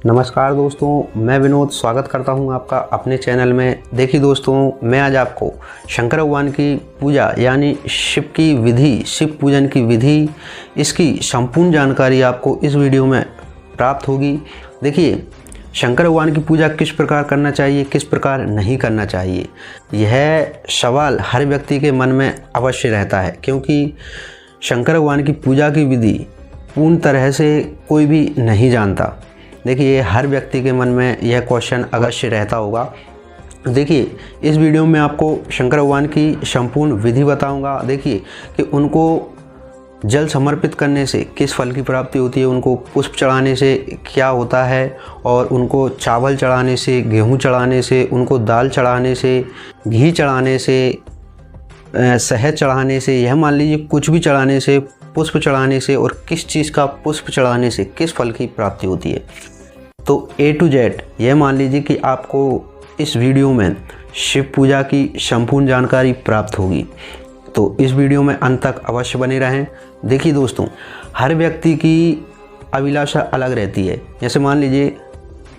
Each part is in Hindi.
नमस्कार दोस्तों, मैं विनोद स्वागत करता हूं आपका अपने चैनल में। देखिए दोस्तों, मैं आज आपको शंकर भगवान की पूजा यानी शिव की विधि, शिव पूजन की विधि, इसकी संपूर्ण जानकारी आपको इस वीडियो में प्राप्त होगी। देखिए, शंकर भगवान की पूजा किस प्रकार करना चाहिए, किस प्रकार नहीं करना चाहिए, यह सवाल हर व्यक्ति के मन में अवश्य रहता है, क्योंकि शंकर भगवान की पूजा की विधि पूर्ण तरह से कोई भी नहीं जानता। देखिए, हर व्यक्ति के मन में यह क्वेश्चन अवश्य रहता होगा। देखिए, इस वीडियो में आपको शंकर भगवान की संपूर्ण विधि बताऊंगा। देखिए कि उनको जल समर्पित करने से किस फल की प्राप्ति होती है, उनको पुष्प चढ़ाने से क्या होता है, और उनको चावल चढ़ाने से, गेहूं चढ़ाने से, उनको दाल चढ़ाने से, घी चढ़ाने से, शहद चढ़ाने से, यह मान लीजिए कुछ भी चढ़ाने से, पुष्प चढ़ाने से, और किस चीज़ का पुष्प चढ़ाने से किस फल की प्राप्ति होती है। तो A to Z यह मान लीजिए कि आपको इस वीडियो में शिव पूजा की संपूर्ण जानकारी प्राप्त होगी। तो इस वीडियो में अंत तक अवश्य बने रहें। देखिए दोस्तों, हर व्यक्ति की अभिलाषा अलग रहती है। जैसे मान लीजिए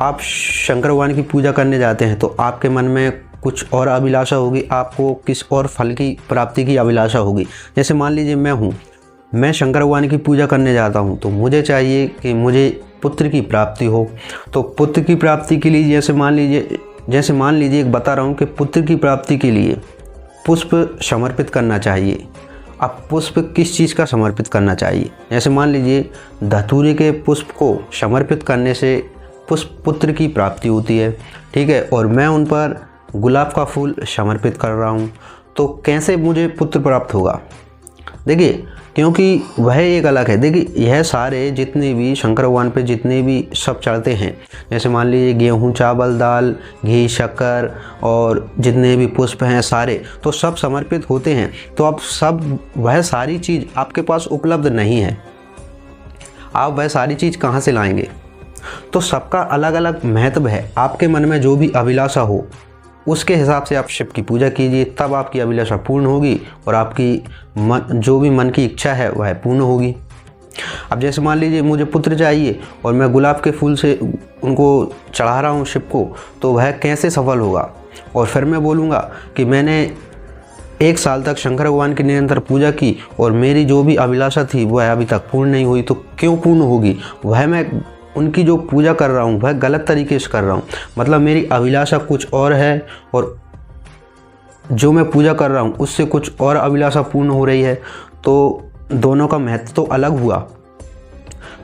आप शंकर भगवान की पूजा करने जाते हैं तो आपके मन में कुछ और अभिलाषा होगी, आपको किस और फल की प्राप्ति की अभिलाषा होगी। जैसे मान लीजिए मैं शंकर भगवान की पूजा करने जाता हूँ तो मुझे चाहिए कि मुझे पुत्र की प्राप्ति हो। तो पुत्र की प्राप्ति के लिए जैसे मान लीजिए एक बता रहा हूँ कि पुत्र की प्राप्ति के लिए पुष्प समर्पित करना चाहिए। अब पुष्प किस चीज़ का समर्पित करना चाहिए, जैसे मान लीजिए धतूरे के पुष्प को समर्पित करने से पुत्र की प्राप्ति होती है, ठीक है। और मैं उन पर गुलाब का फूल समर्पित कर रहा हूँ, तो कैसे मुझे पुत्र प्राप्त होगा? देखिए, क्योंकि वह एक अलग है। देखिए, यह सारे जितने भी शंकर भगवान पे जितने भी सब चढ़ते हैं, जैसे मान लीजिए गेहूं, चावल, दाल, घी, शक्कर और जितने भी पुष्प हैं सारे, तो सब समर्पित होते हैं। तो अब सब वह सारी चीज़ आपके पास उपलब्ध नहीं है, आप वह सारी चीज़ कहाँ से लाएंगे? तो सबका अलग अलग महत्व है। आपके मन में जो भी अभिलाषा हो उसके हिसाब से आप शिव की पूजा कीजिए, तब आपकी अभिलाषा पूर्ण होगी और आपकी जो भी मन की इच्छा है वह पूर्ण होगी। अब जैसे मान लीजिए मुझे पुत्र चाहिए और मैं गुलाब के फूल से उनको चढ़ा रहा हूँ शिव को, तो वह कैसे सफल होगा? और फिर मैं बोलूँगा कि मैंने 1 साल तक शंकर भगवान की निरंतर पूजा की और मेरी जो भी अभिलाषा थी वह अभी तक पूर्ण नहीं हुई, तो क्यों पूर्ण होगी? वह मैं उनकी जो पूजा कर रहा हूँ वह गलत तरीके से कर रहा हूँ, मतलब मेरी अभिलाषा कुछ और है और जो मैं पूजा कर रहा हूँ उससे कुछ और अभिलाषा पूर्ण हो रही है, तो दोनों का महत्व तो अलग हुआ।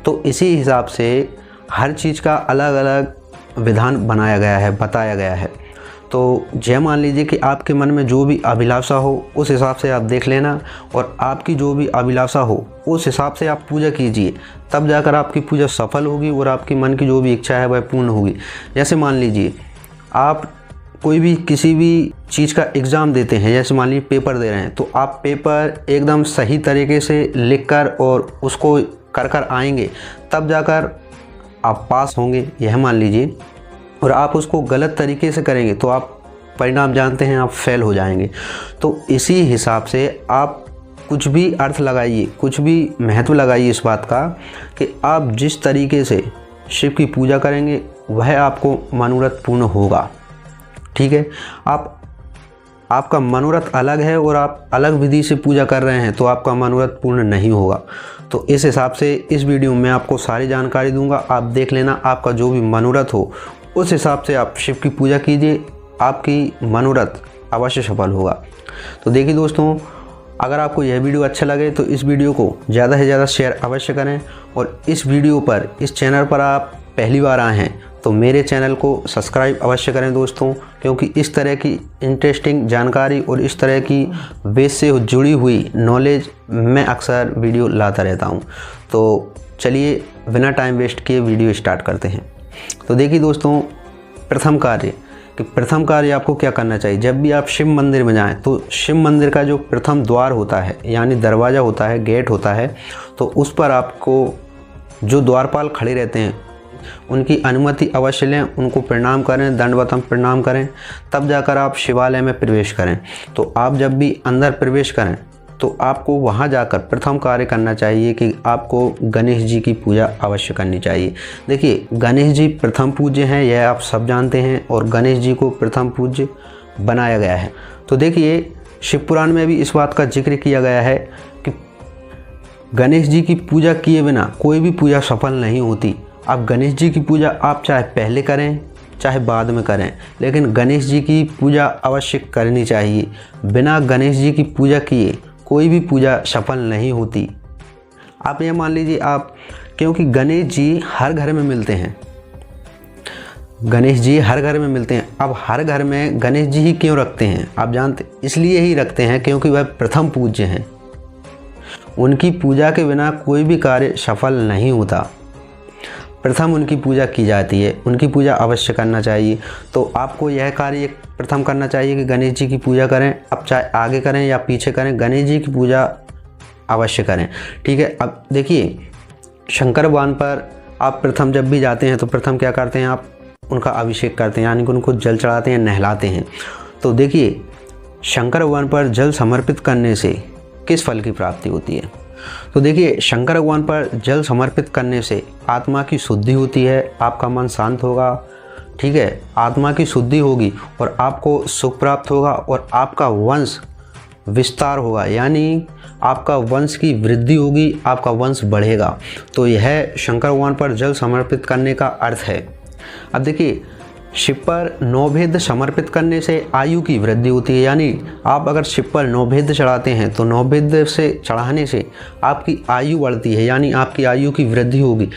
तो इसी हिसाब से हर चीज़ का अलग अलग विधान बनाया गया है, बताया गया है। तो जय मान लीजिए कि आपके मन में जो भी अभिलाषा हो उस हिसाब से आप देख लेना, और आपकी जो भी अभिलाषा हो उस हिसाब से आप पूजा कीजिए, तब जाकर आपकी पूजा सफल होगी और आपकी मन की जो भी इच्छा है वह पूर्ण होगी। जैसे मान लीजिए आप कोई भी किसी भी चीज़ का एग्ज़ाम देते हैं, जैसे मान लीजिए पेपर दे रहे हैं, तो आप पेपर एकदम सही तरीके से लिखकर और उसको कर आएंगे, तब जाकर आप पास होंगे, यह मान लीजिए। और आप उसको गलत तरीके से करेंगे तो आप परिणाम जानते हैं, आप फेल हो जाएंगे। तो इसी हिसाब से आप कुछ भी अर्थ लगाइए, कुछ भी महत्व लगाइए इस बात का कि आप जिस तरीके से शिव की पूजा करेंगे वह आपको मनोरथ पूर्ण होगा, ठीक है। आपका मनोरथ अलग है और आप अलग विधि से पूजा कर रहे हैं तो आपका मनोरथ पूर्ण नहीं होगा। तो इस हिसाब से इस वीडियो में आपको सारी जानकारी दूंगा, आप देख लेना। आपका जो भी मनोरथ हो उस हिसाब से आप शिव की पूजा कीजिए, आपकी मनोरथ अवश्य सफल होगा। तो देखिए दोस्तों, अगर आपको यह वीडियो अच्छा लगे तो इस वीडियो को ज़्यादा से ज़्यादा शेयर अवश्य करें, और इस वीडियो पर, इस चैनल पर आप पहली बार आए हैं तो मेरे चैनल को सब्सक्राइब अवश्य करें दोस्तों, क्योंकि इस तरह की इंटरेस्टिंग जानकारी और इस तरह की वेद से जुड़ी हुई नॉलेज मैं अक्सर वीडियो लाता रहता हूँ। तो चलिए बिना टाइम वेस्ट किए वीडियो स्टार्ट करते हैं। तो देखिए दोस्तों, प्रथम कार्य आपको क्या करना चाहिए। जब भी आप शिव मंदिर में जाएं तो शिव मंदिर का जो प्रथम द्वार होता है यानी दरवाज़ा होता है, गेट होता है, तो उस पर आपको जो द्वारपाल खड़े रहते हैं उनकी अनुमति अवश्य लें, उनको प्रणाम करें, दंडवतम प्रणाम करें, तब जाकर आप शिवालय में प्रवेश करें। तो आप जब भी अंदर प्रवेश करें तो आपको वहाँ जाकर प्रथम कार्य करना चाहिए कि आपको गणेश जी की पूजा अवश्य करनी चाहिए। देखिए, गणेश जी प्रथम पूज्य हैं, यह आप सब जानते हैं, और गणेश जी को प्रथम पूज्य बनाया गया है। तो देखिए, शिव पुराण में भी इस बात का जिक्र किया गया है कि गणेश जी की पूजा किए बिना कोई भी पूजा सफल नहीं होती। अब गणेश जी की पूजा आप चाहे पहले करें चाहे बाद में करें, लेकिन गणेश जी की पूजा अवश्य करनी चाहिए। बिना गणेश जी की पूजा किए कोई भी पूजा सफल नहीं होती। आप ये मान लीजिए, आप क्योंकि गणेश जी हर घर में मिलते हैं, गणेश जी हर घर में मिलते हैं। अब हर घर में गणेश जी ही क्यों रखते हैं आप जानते? इसलिए ही रखते हैं क्योंकि वह प्रथम पूज्य हैं। उनकी पूजा के बिना कोई भी कार्य सफल नहीं होता। प्रथम उनकी पूजा की जाती है, उनकी पूजा अवश्य करना चाहिए। तो आपको यह कार्य प्रथम करना चाहिए कि गणेश जी की पूजा करें। अब चाहे आगे करें या पीछे करें, गणेश जी की पूजा अवश्य करें। ठीक है। अब देखिए, शंकर भगवान पर आप प्रथम जब भी जाते हैं तो प्रथम क्या करते हैं, आप उनका अभिषेक करते हैं, यानी कि उनको जल चढ़ाते हैं, नहलाते हैं। तो देखिए, शंकर भगवान पर जल समर्पित करने से किस फल की प्राप्ति होती है? तो देखिए, शंकर भगवान पर जल समर्पित करने से आत्मा की शुद्धि होती है, आपका मन शांत होगा। ठीक है, आत्मा की शुद्धि होगी और आपको सुख प्राप्त होगा और आपका वंश विस्तार होगा, यानी आपका वंश की वृद्धि होगी, आपका वंश बढ़ेगा। तो यह शंकर भगवान पर जल समर्पित करने का अर्थ है। अब देखिए, शिव पर नौभेद्य समर्पित करने से आयु की वृद्धि होती है, यानी आप अगर शिव पर नौभेद्य चढ़ाते हैं तो नौभेद्य से चढ़ाने से आपकी आयु बढ़ती है, यानी आपकी आयु की वृद्धि होगी।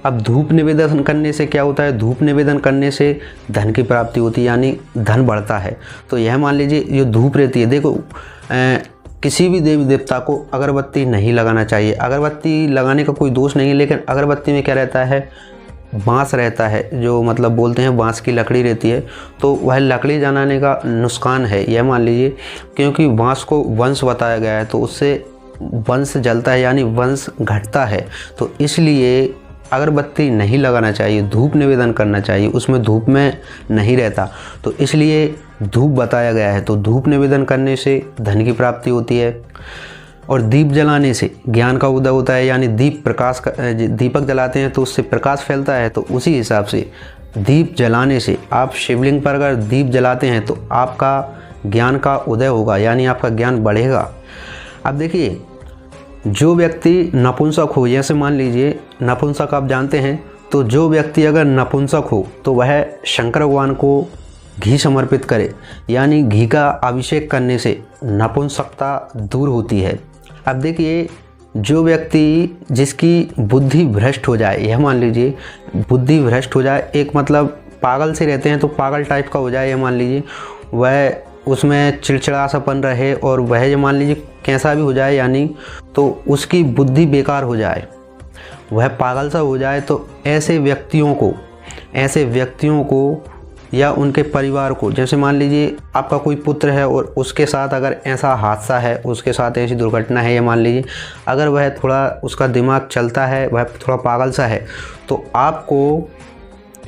अब धूप निवेदन करने से क्या होता है? धूप निवेदन करने से धन की प्राप्ति होती है, यानी धन बढ़ता है। तो यह मान लीजिए, जो धूप रहती है, देखो किसी भी देवी देवता को अगरबत्ती नहीं लगाना चाहिए। अगरबत्ती लगाने का कोई दोष नहीं है, लेकिन अगरबत्ती में क्या रहता है? बांस रहता है, जो मतलब बोलते हैं बांस की लकड़ी रहती है, तो वह लकड़ी जलाने का नुकसान है, यह मान लीजिए, क्योंकि बांस को वंश बताया गया है, तो उससे वंश जलता है, यानी वंश घटता है। तो इसलिए अगरबत्ती नहीं लगाना चाहिए, धूप निवेदन करना चाहिए, उसमें धूप में नहीं रहता, तो इसलिए धूप बताया गया है। तो धूप निवेदन करने से धन की प्राप्ति होती है, और दीप जलाने से ज्ञान का उदय होता है, यानी दीपक जलाते हैं तो उससे प्रकाश फैलता है। तो उसी हिसाब से दीप जलाने से, आप शिवलिंग पर अगर दीप जलाते हैं तो आपका ज्ञान का उदय होगा, यानी आपका ज्ञान बढ़ेगा। अब देखिए, जो व्यक्ति नपुंसक हो, जैसे मान लीजिए नपुंसक आप जानते हैं, तो जो व्यक्ति अगर नपुंसक हो तो वह शंकर भगवान को घी समर्पित करे, यानी घी का अभिषेक करने से नपुंसकता दूर होती है। अब देखिए, जो व्यक्ति जिसकी बुद्धि भ्रष्ट हो जाए, यह मान लीजिए बुद्धि भ्रष्ट हो जाए, एक मतलब पागल से रहते हैं तो पागल टाइप का हो जाए, यह मान लीजिए वह उसमें चिड़चिड़ासापन रहे, और वह ये मान लीजिए कैसा भी हो जाए, यानी तो उसकी बुद्धि बेकार हो जाए, वह पागल सा हो जाए, तो ऐसे व्यक्तियों को या उनके परिवार को, जैसे मान लीजिए आपका कोई पुत्र है और उसके साथ अगर ऐसा हादसा है, उसके साथ ऐसी दुर्घटना है, ये मान लीजिए अगर वह थोड़ा, उसका दिमाग चलता है, वह थोड़ा पागल सा है, तो आपको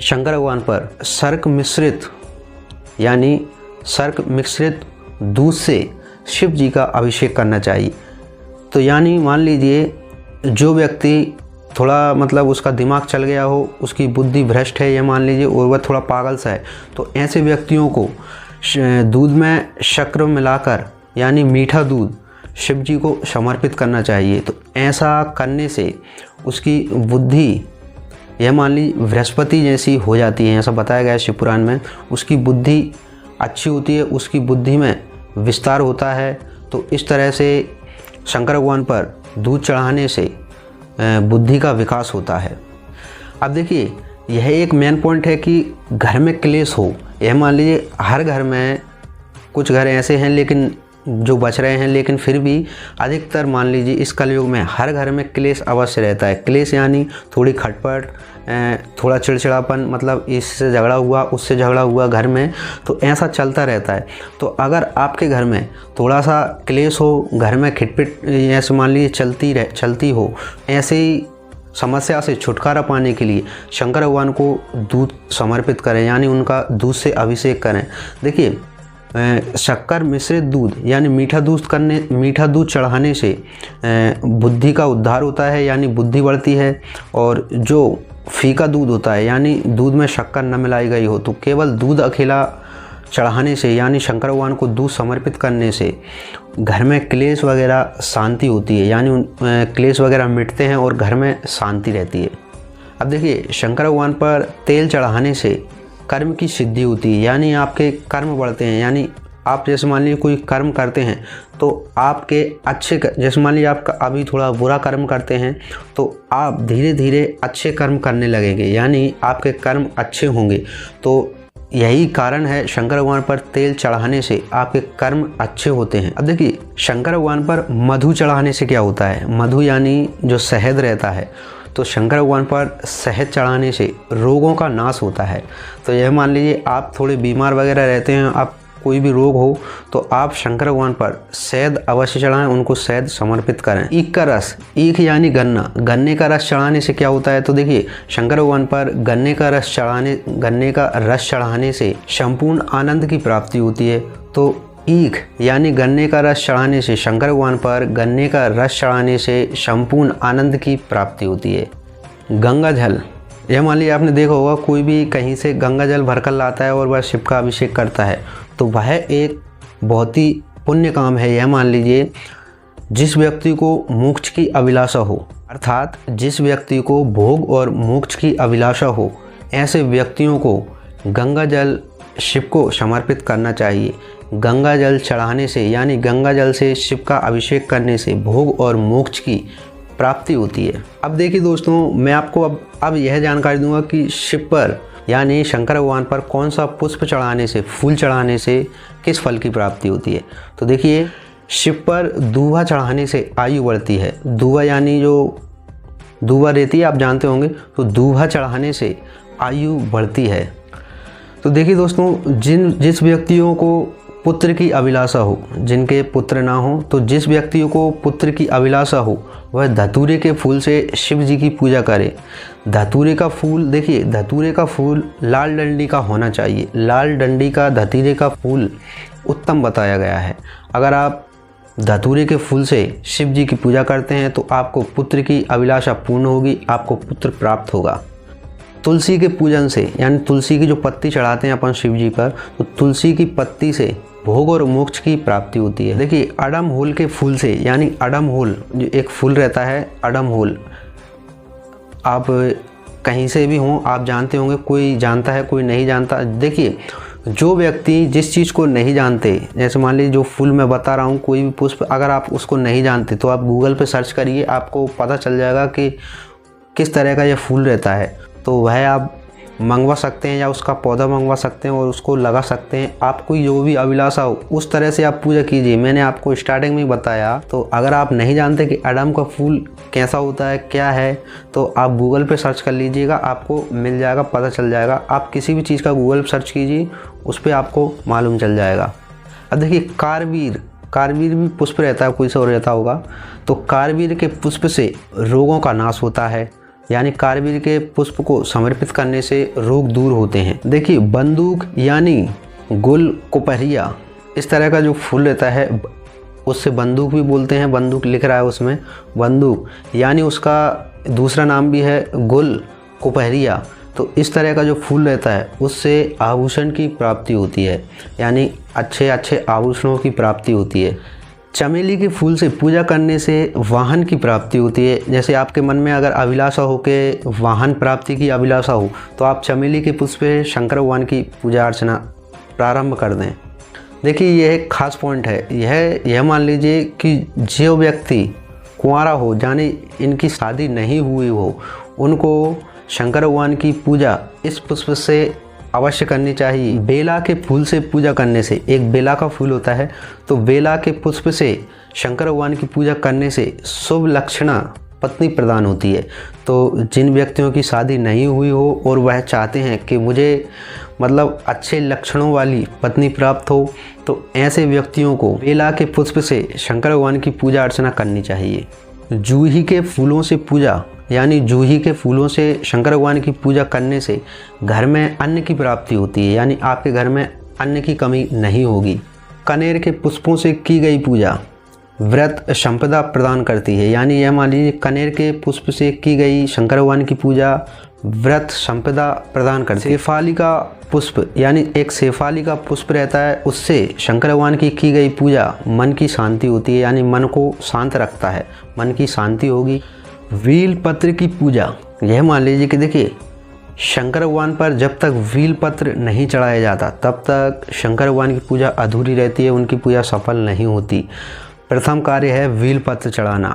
शंकर भगवान पर सर्क मिश्रित दूध से शिव जी का अभिषेक करना चाहिए। तो यानी मान लीजिए, जो व्यक्ति थोड़ा मतलब उसका दिमाग चल गया हो, उसकी बुद्धि भ्रष्ट है, ये मान लीजिए, और वह थोड़ा पागल सा है, तो ऐसे व्यक्तियों को दूध में शक्कर मिलाकर, यानी मीठा दूध, शिव जी को समर्पित करना चाहिए। तो ऐसा करने से उसकी बुद्धि, यह मान लीजिए बृहस्पति जैसी हो जाती है, ऐसा बताया गया है शिव पुराण में। उसकी बुद्धि अच्छी होती है, उसकी बुद्धि में विस्तार होता है। तो इस तरह से शंकर भगवान पर दूध चढ़ाने से बुद्धि का विकास होता है। अब देखिए, यह एक मेन पॉइंट है कि घर में क्लेश हो, यह मान लीजिए हर घर में, कुछ घर ऐसे हैं लेकिन जो बच रहे हैं, लेकिन फिर भी अधिकतर मान लीजिए इस कलयुग में हर घर में क्लेश अवश्य रहता है। क्लेश यानी थोड़ी खटपट, थोड़ा चिड़चिड़ापन, मतलब इससे झगड़ा हुआ, उससे झगड़ा हुआ घर में, तो ऐसा चलता रहता है। तो अगर आपके घर में थोड़ा सा क्लेश हो, घर में खिटपिट ऐसे मान लीजिए चलती हो, ऐसे ही समस्या से छुटकारा पाने के लिए शंकर भगवान को दूध समर्पित करें, यानी उनका दूध से अभिषेक करें। देखिए, शक्कर मिश्रित दूध यानी मीठा दूध चढ़ाने से बुद्धि का उद्धार होता है, यानी बुद्धि बढ़ती है। और जो फीका दूध होता है यानी दूध में शक्कर न मिलाई गई हो, तो केवल दूध अकेला चढ़ाने से यानी शंकर भगवान को दूध समर्पित करने से घर में क्लेश वगैरह शांति होती है, यानी क्लेश वगैरह मिटते हैं और घर में शांति रहती है। अब देखिए, शंकर भगवान पर तेल चढ़ाने से कर्म की सिद्धि होती है, यानी आपके कर्म बढ़ते हैं। यानी आप जैसे मान लीजिए कोई कर्म करते हैं तो आपके अच्छे, जैसे मान लीजिए आपका अभी थोड़ा बुरा कर्म करते हैं तो आप धीरे धीरे अच्छे कर्म करने लगेंगे, यानी आपके कर्म अच्छे होंगे। तो यही कारण है शंकर भगवान पर तेल चढ़ाने से आपके कर्म अच्छे होते हैं। अब देखिए, शंकर भगवान पर मधु चढ़ाने से क्या होता है। मधु यानी जो शहद रहता है, तो शंकर भगवान पर शहद चढ़ाने से रोगों का नाश होता है। तो यह मान लीजिए आप थोड़े बीमार वगैरह रहते हैं, आप कोई भी रोग हो तो आप शंकर भगवान पर शहद अवश्य चढ़ाएं, उनको शहद समर्पित करें। ईख का रस, ईख यानी गन्ने का रस चढ़ाने से क्या होता है। तो देखिए, शंकर भगवान पर गन्ने का रस चढ़ाने से संपूर्ण आनंद की प्राप्ति होती है। तो ईख यानी गन्ने का रस चढ़ाने से, शंकर भगवान पर गन्ने का रस चढ़ाने से संपूर्ण आनंद की प्राप्ति होती है। गंगा जल, यह मान लीजिए आपने देखा होगा कोई भी कहीं से गंगा जल भरकर लाता है और वह शिव का अभिषेक करता है, तो वह एक बहुत ही पुण्य काम है। यह मान लीजिए जिस व्यक्ति को मोक्ष की अभिलाषा हो, अर्थात जिस व्यक्ति को भोग और मोक्ष की अभिलाषा हो, ऐसे व्यक्तियों को गंगा जल शिव को समर्पित करना चाहिए। गंगा जल चढ़ाने से यानी गंगा जल से शिव का अभिषेक करने से भोग और मोक्ष की प्राप्ति होती है। अब देखिए दोस्तों, मैं आपको अब यह जानकारी दूंगा कि शिव पर यानी शंकर भगवान पर कौन सा पुष्प चढ़ाने से, फूल चढ़ाने से किस फल की प्राप्ति होती है। तो देखिए, शिव पर दूबा चढ़ाने से आयु बढ़ती है। दूबा यानी जो दूबा रहती है आप जानते होंगे, तो दूबा चढ़ाने से आयु बढ़ती है। तो देखिए दोस्तों, जिस व्यक्तियों को पुत्र की अभिलाषा हो, जिनके पुत्र ना हो, तो जिस व्यक्तियों को पुत्र की अभिलाषा हो वह धतूरे के फूल से शिव जी की पूजा करे। धतूरे का फूल, देखिए धतूरे का फूल लाल डंडी का होना चाहिए। लाल डंडी का धतूरे का फूल उत्तम बताया गया है। अगर आप धतूरे के फूल से शिव जी की पूजा करते हैं तो आपको पुत्र की अभिलाषा पूर्ण होगी, आपको पुत्र प्राप्त होगा। तुलसी के पूजन से, यानी तुलसी की जो पत्ती चढ़ाते हैं अपन शिव जी पर, तो तुलसी की पत्ती से भोग और मोक्ष की प्राप्ति होती है। देखिए, अडम होल के फूल से, यानी अडम होल जो एक फूल रहता है, अडम होल आप कहीं से भी हों आप जानते होंगे, कोई जानता है कोई नहीं जानता। देखिए, जो व्यक्ति जिस चीज़ को नहीं जानते, जैसे मान लीजिए जो फूल मैं बता रहा हूँ, कोई भी पुष्प अगर आप उसको नहीं जानते तो आप गूगल पे सर्च करिए, आपको पता चल जाएगा कि किस तरह का यह फूल रहता है। तो वह आप मंगवा सकते हैं या उसका पौधा मंगवा सकते हैं और उसको लगा सकते हैं। आपको जो भी अभिलाषा हो उस तरह से आप पूजा कीजिए। मैंने आपको स्टार्टिंग में बताया, तो अगर आप नहीं जानते कि अडम का फूल कैसा होता है, क्या है, तो आप गूगल पे सर्च कर लीजिएगा, आपको मिल जाएगा, पता चल जाएगा। आप किसी भी चीज़ का गूगल सर्च कीजिए, उस पर आपको मालूम चल जाएगा। अब देखिए, कारवीर भी पुष्प रहता है, कोई सा और रहता होगा, तो कारवीर के पुष्प से रोगों का नाश होता है, यानी कारवीर के पुष्प को समर्पित करने से रोग दूर होते हैं। देखिए, बंदूक यानी गुल कुपहरिया, इस तरह का जो फूल रहता है उससे बंदूक भी बोलते हैं, बंदूक लिख रहा है उसमें बंदूक, यानी उसका दूसरा नाम भी है गुल कुपहरिया। तो इस तरह का जो फूल रहता है उससे आभूषण की प्राप्ति होती है, यानी अच्छे अच्छे आभूषणों की प्राप्ति होती है। चमेली के फूल से पूजा करने से वाहन की प्राप्ति होती है। जैसे आपके मन में अगर अभिलाषा हो कि वाहन प्राप्ति की अभिलाषा हो, तो आप चमेली के पुष्प से शंकर भगवान की पूजा अर्चना प्रारंभ कर दें। देखिए, यह एक खास पॉइंट है। यह मान लीजिए कि जो व्यक्ति कुंवारा हो, यानी इनकी शादी नहीं हुई हो, उनको शंकर भगवान की पूजा इस पुष्प से अवश्य करनी चाहिए। बेला के फूल से पूजा करने से, एक बेला का फूल होता है, तो बेला के पुष्प से शंकर भगवान की पूजा करने से शुभ लक्षणा पत्नी प्रदान होती है। तो जिन व्यक्तियों की शादी नहीं हुई हो और वह चाहते हैं कि मुझे मतलब अच्छे लक्षणों वाली पत्नी प्राप्त हो, तो ऐसे व्यक्तियों को बेला के पुष्प से शंकर भगवान की पूजा अर्चना करनी चाहिए। जूही के फूलों से पूजा, यानी जूही के फूलों से शंकर भगवान की पूजा करने से घर में अन्न की प्राप्ति होती है, यानी आपके घर में अन्न की कमी नहीं होगी। कनेर के पुष्पों से की गई पूजा व्रत संपदा प्रदान करती है, यानी यह मान लीजिए कनेर के पुष्प से की गई शंकर भगवान की पूजा व्रत संपदा प्रदान करती है। शेफाली का पुष्प यानी एक शेफाली का पुष्प रहता है, उससे शंकर भगवान की गई पूजा मन की शांति होती है, यानी मन को शांत रखता है, मन की शांति होगी। वील पत्र की पूजा, यह मान लीजिए कि देखिए शंकर भगवान पर जब तक वील पत्र नहीं चढ़ाया जाता तब तक शंकर भगवान की पूजा अधूरी रहती है, उनकी पूजा सफल नहीं होती। प्रथम कार्य है वील पत्र चढ़ाना,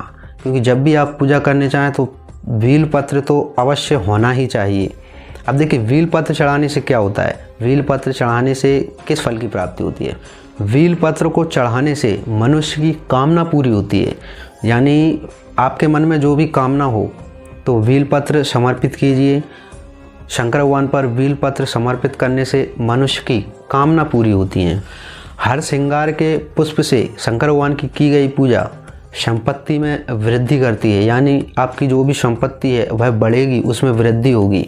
क्योंकि जब भी आप पूजा करने चाहें तो वील पत्र तो अवश्य होना ही चाहिए। अब देखिए वील पत्र चढ़ाने से क्या होता है, वील पत्र चढ़ाने से किस फल की प्राप्ति होती है। वील पत्र को चढ़ाने से मनुष्य की कामना पूरी होती है, यानी आपके मन में जो भी कामना हो तो वील पत्र समर्पित कीजिए। शंकर भगवान पर वील पत्र समर्पित करने से मनुष्य की कामना पूरी होती है। हर श्रृंगार के पुष्प से शंकर भगवान की गई पूजा संपत्ति में वृद्धि करती है, यानी आपकी जो भी संपत्ति है वह बढ़ेगी, उसमें वृद्धि होगी।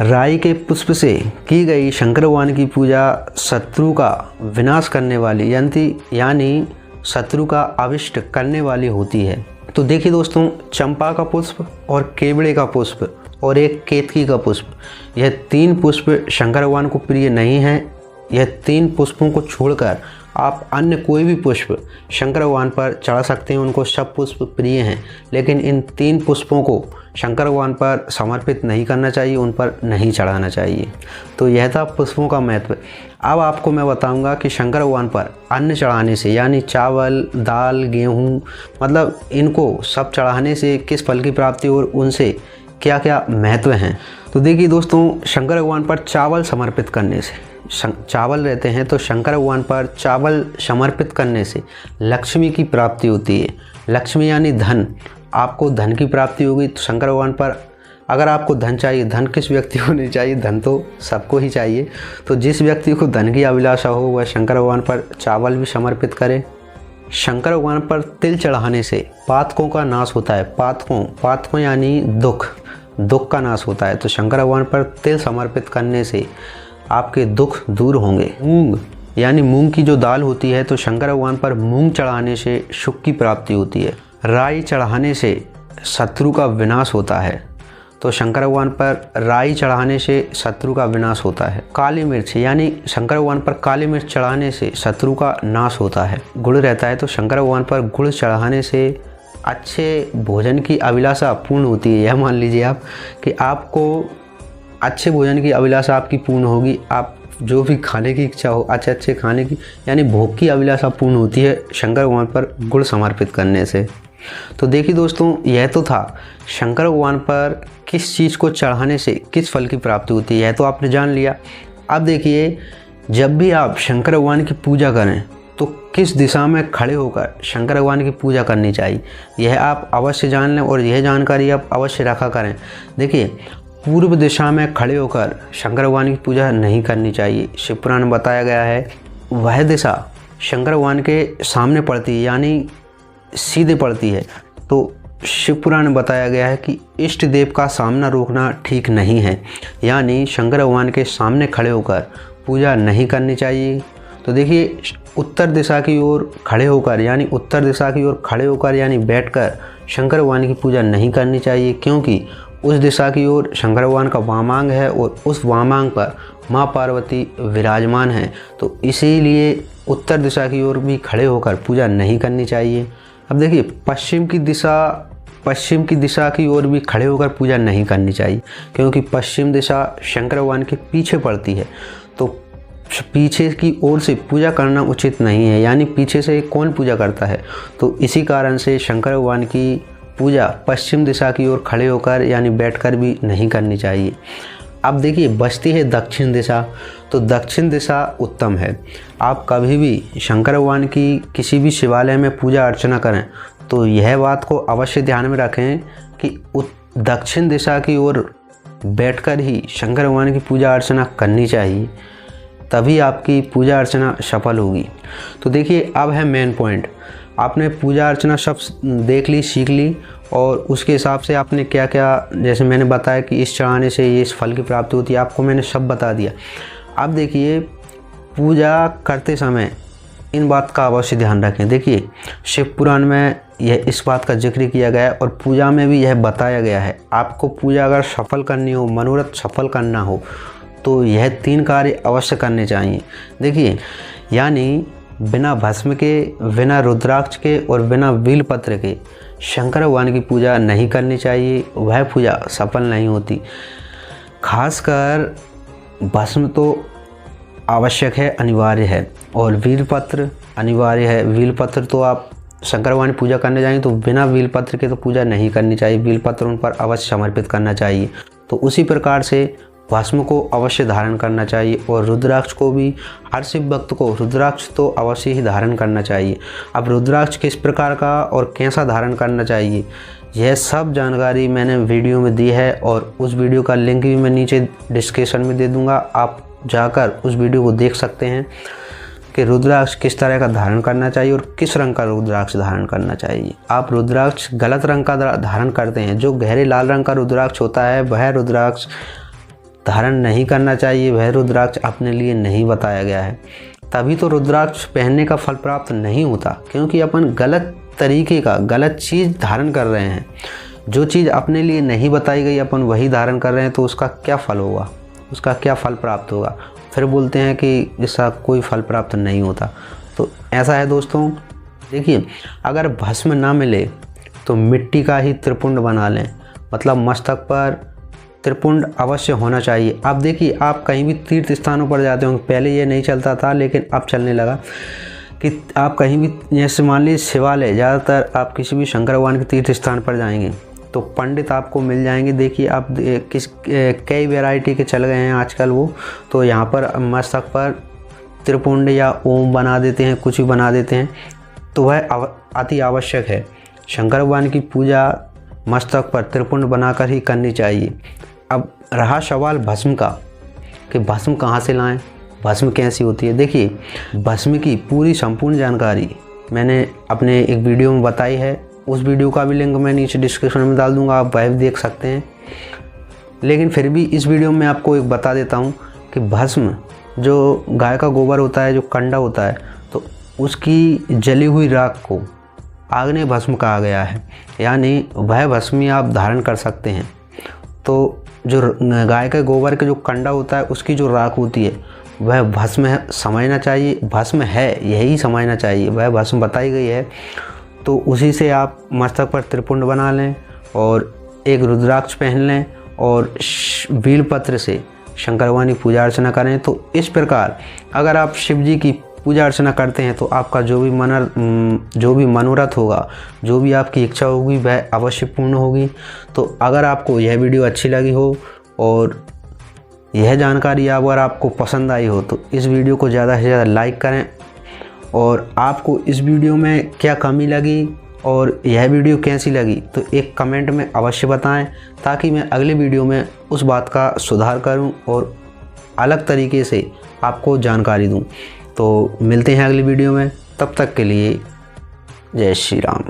राई के पुष्प से की गई शंकर भगवान की पूजा शत्रु का विनाश करने वाली यानी शत्रु का अविष्ट करने वाली होती है। तो देखिए दोस्तों, चंपा का पुष्प और केवड़े का पुष्प और एक केतकी का पुष्प, यह 3 पुष्प शंकर भगवान को प्रिय नहीं हैं। यह 3 पुष्पों को छोड़कर आप अन्य कोई भी पुष्प शंकर भगवान पर चढ़ा सकते हैं, उनको सब पुष्प प्रिय हैं, लेकिन इन 3 पुष्पों को शंकर भगवान पर समर्पित नहीं करना चाहिए, उन पर नहीं चढ़ाना चाहिए। तो यह था पुष्पों का महत्व। अब आपको मैं बताऊंगा कि शंकर भगवान पर अन्न चढ़ाने से, यानी चावल, दाल, गेहूँ, मतलब इनको सब चढ़ाने से किस फल की प्राप्ति और उनसे क्या क्या महत्व हैं। तो देखिए दोस्तों, शंकर भगवान पर चावल समर्पित करने से, चावल रहते हैं तो शंकर भगवान पर चावल समर्पित करने से लक्ष्मी की प्राप्ति होती है। लक्ष्मी यानी धन, आपको धन की प्राप्ति होगी। तो शंकर भगवान पर अगर आपको धन चाहिए, धन किस व्यक्ति को नहीं चाहिए, धन तो सबको ही चाहिए। तो जिस व्यक्ति को धन की अभिलाषा हो वह शंकर भगवान पर चावल भी समर्पित करे। शंकर भगवान पर तिल चढ़ाने से पातकों का नाश होता है। पातकों यानी दुख का नाश होता है। तो शंकर भगवान पर तिल समर्पित करने से आपके दुख दूर होंगे। मूंग यानी मूंग की जो दाल होती है, तो शंकर भगवान पर मूंग चढ़ाने से सुख की प्राप्ति होती है। राई चढ़ाने से शत्रु का विनाश होता है, तो शंकर भगवान पर राई चढ़ाने से शत्रु का विनाश होता है। काली मिर्च यानी शंकर भगवान पर काली मिर्च चढ़ाने से शत्रु का नाश होता है। गुड़ रहता है, तो शंकर भगवान पर गुड़ चढ़ाने से अच्छे भोजन की अभिलाषा पूर्ण होती है। यह मान लीजिए आप कि आपको अच्छे भोजन की अभिलाषा आपकी पूर्ण होगी। आप जो भी खाने की इच्छा हो, अच्छे खाने की, यानी भोग की अभिलाषा पूर्ण होती है शंकर भगवान पर गुड़ समर्पित करने से। तो देखिए दोस्तों, यह तो था शंकर भगवान पर किस चीज़ को चढ़ाने से किस फल की प्राप्ति होती है, यह तो आपने जान लिया। अब देखिए, जब भी आप शंकर भगवान की पूजा करें तो किस दिशा में खड़े होकर शंकर भगवान की पूजा करनी चाहिए, यह आप अवश्य जान लें और यह जानकारी आप अवश्य रखा करें। देखिए, पूर्व दिशा में खड़े होकर शंकर भगवान की पूजा नहीं करनी चाहिए। शिव पुराण में बताया गया है वह दिशा शंकर भगवान के सामने पड़ती है, यानी सीधे पड़ती है। तो शिव पुराण में बताया गया है कि इष्ट देव का सामना रोकना ठीक नहीं है, यानी शंकर भगवान के सामने खड़े होकर पूजा नहीं करनी चाहिए। तो देखिए, उत्तर दिशा की ओर खड़े होकर यानी बैठकर शंकर भगवान की पूजा नहीं करनी चाहिए, क्योंकि उस दिशा की ओर शंकर भगवान का वामांग है और उस वामांग पर माँ पार्वती विराजमान है। तो इसीलिए उत्तर दिशा की ओर भी खड़े होकर पूजा नहीं करनी चाहिए। अब देखिए, पश्चिम की दिशा की ओर भी खड़े होकर पूजा नहीं करनी चाहिए, क्योंकि पश्चिम दिशा शंकर भगवान के पीछे पड़ती है। तो पीछे की ओर से पूजा करना उचित नहीं है, यानी पीछे से कौन पूजा करता है। तो इसी कारण से शंकर भगवान की पूजा पश्चिम दिशा की ओर खड़े होकर यानी बैठकर भी नहीं करनी चाहिए। अब देखिए, बचती है दक्षिण दिशा। तो दक्षिण दिशा उत्तम है। आप कभी भी शंकर भगवान की किसी भी शिवालय में पूजा अर्चना करें तो यह बात को अवश्य ध्यान में रखें कि दक्षिण दिशा की ओर बैठकर ही शंकर भगवान की पूजा अर्चना करनी चाहिए, तभी आपकी पूजा अर्चना सफल होगी। तो देखिए, अब है मेन पॉइंट। आपने पूजा अर्चना सब देख ली, सीख ली, और उसके हिसाब से आपने क्या क्या, जैसे मैंने बताया कि इस चढ़ाने से ये इस फल की प्राप्ति होती है, आपको मैंने सब बता दिया। अब देखिए, पूजा करते समय इन बात का अवश्य ध्यान रखें। देखिए, शिव पुराण में यह इस बात का जिक्र किया गया है और पूजा में भी यह बताया गया है। आपको पूजा अगर सफल करनी हो, मनोरथ सफल करना हो, तो यह 3 कार्य अवश्य करने चाहिए। देखिए, यानी बिना भस्म के, बिना रुद्राक्ष के और बिना बेलपत्र के शंकर भगवान की पूजा नहीं करनी चाहिए। वह पूजा सफल नहीं होती। खासकर भस्म तो आवश्यक है, अनिवार्य है, और बेलपत्र अनिवार्य है। बेलपत्र तो आप शंकर भगवान की पूजा करने जाएंगे तो बिना बेलपत्र के तो पूजा नहीं करनी चाहिए। बेलपत्र उन पर अवश्य समर्पित करना चाहिए। तो उसी प्रकार से भस्म को अवश्य धारण करना चाहिए और रुद्राक्ष को भी, हर शिव भक्त को रुद्राक्ष तो अवश्य ही धारण करना चाहिए। अब रुद्राक्ष किस प्रकार का और कैसा धारण करना चाहिए, यह सब जानकारी मैंने वीडियो में दी है और उस वीडियो का लिंक भी मैं नीचे डिस्क्रिप्शन में दे दूंगा। आप जाकर उस वीडियो को देख सकते हैं कि रुद्राक्ष किस तरह का धारण करना चाहिए और किस रंग का रुद्राक्ष धारण करना चाहिए। आप रुद्राक्ष गलत रंग का धारण करते हैं, जो गहरे लाल रंग का रुद्राक्ष होता है वह रुद्राक्ष धारण नहीं करना चाहिए। वह रुद्राक्ष अपने लिए नहीं बताया गया है। तभी तो रुद्राक्ष पहनने का फल प्राप्त नहीं होता, क्योंकि अपन गलत तरीके का, गलत चीज़ धारण कर रहे हैं। जो चीज़ अपने लिए नहीं बताई गई अपन वही धारण कर रहे हैं, तो उसका क्या फल होगा, उसका क्या फल प्राप्त होगा। फिर बोलते हैं कि इसका कोई फल प्राप्त नहीं होता। तो ऐसा है दोस्तों। देखिए, अगर भस्म ना मिले तो मिट्टी का ही त्रिपुंड बना लें, मतलब मस्तक पर त्रिपुंड अवश्य होना चाहिए। आप देखिए, आप कहीं भी तीर्थ स्थानों पर जाते होंगे, पहले ये नहीं चलता था लेकिन अब चलने लगा कि आप कहीं भी, जैसे मान लीजिए शिवालय, ज़्यादातर आप किसी भी शंकर भगवान के तीर्थ स्थान पर जाएंगे तो पंडित आपको मिल जाएंगे। देखिए, आप कई वैरायटी के चल गए हैं आजकल वो, तो यहाँ पर मस्तक पर त्रिपुंड या ओम बना देते हैं, कुछ भी बना देते हैं। तो वह अति आवश्यक है। शंकर भगवान की पूजा मस्तक पर त्रिपुंड बनाकर ही करनी चाहिए। अब रहा सवाल भस्म का कि भस्म कहाँ से लाएं, भस्म कैसी होती है। देखिए, भस्म की पूरी संपूर्ण जानकारी मैंने अपने एक वीडियो में बताई है। उस वीडियो का भी लिंक मैं नीचे डिस्क्रिप्शन में डाल दूंगा, आप वह भी देख सकते हैं। लेकिन फिर भी इस वीडियो में आपको एक बता देता हूँ कि भस्म जो गाय का गोबर होता है, जो कंडा होता है, तो उसकी जली हुई राख को आग्नेय भस्म कहा गया है। यानी वह भस्म ही आप धारण कर सकते हैं। तो जो गाय के गोबर के जो कंडा होता है, उसकी जो राख होती है, वह भस्म है, समझना चाहिए। भस्म है, यही समझना चाहिए, वह भस्म बताई गई है। तो उसी से आप मस्तक पर त्रिपुंड बना लें और एक रुद्राक्ष पहन लें और बेलपत्र से शंकर भगवान की पूजा अर्चना करें। तो इस प्रकार अगर आप शिव जी की पूजा अर्चना करते हैं तो आपका जो भी मनोरथ होगा, जो भी आपकी इच्छा होगी, वह अवश्य पूर्ण होगी। तो अगर आपको यह वीडियो अच्छी लगी हो और यह जानकारी अगर आपको पसंद आई हो तो इस वीडियो को ज़्यादा से ज़्यादा लाइक करें। और आपको इस वीडियो में क्या कमी लगी और यह वीडियो कैसी लगी तो एक कमेंट में अवश्य बताएं, ताकि मैं अगले वीडियो में उस बात का सुधार करूं और अलग तरीके से आपको जानकारी दूं। तो मिलते हैं अगली वीडियो में, तब तक के लिए जय श्री राम।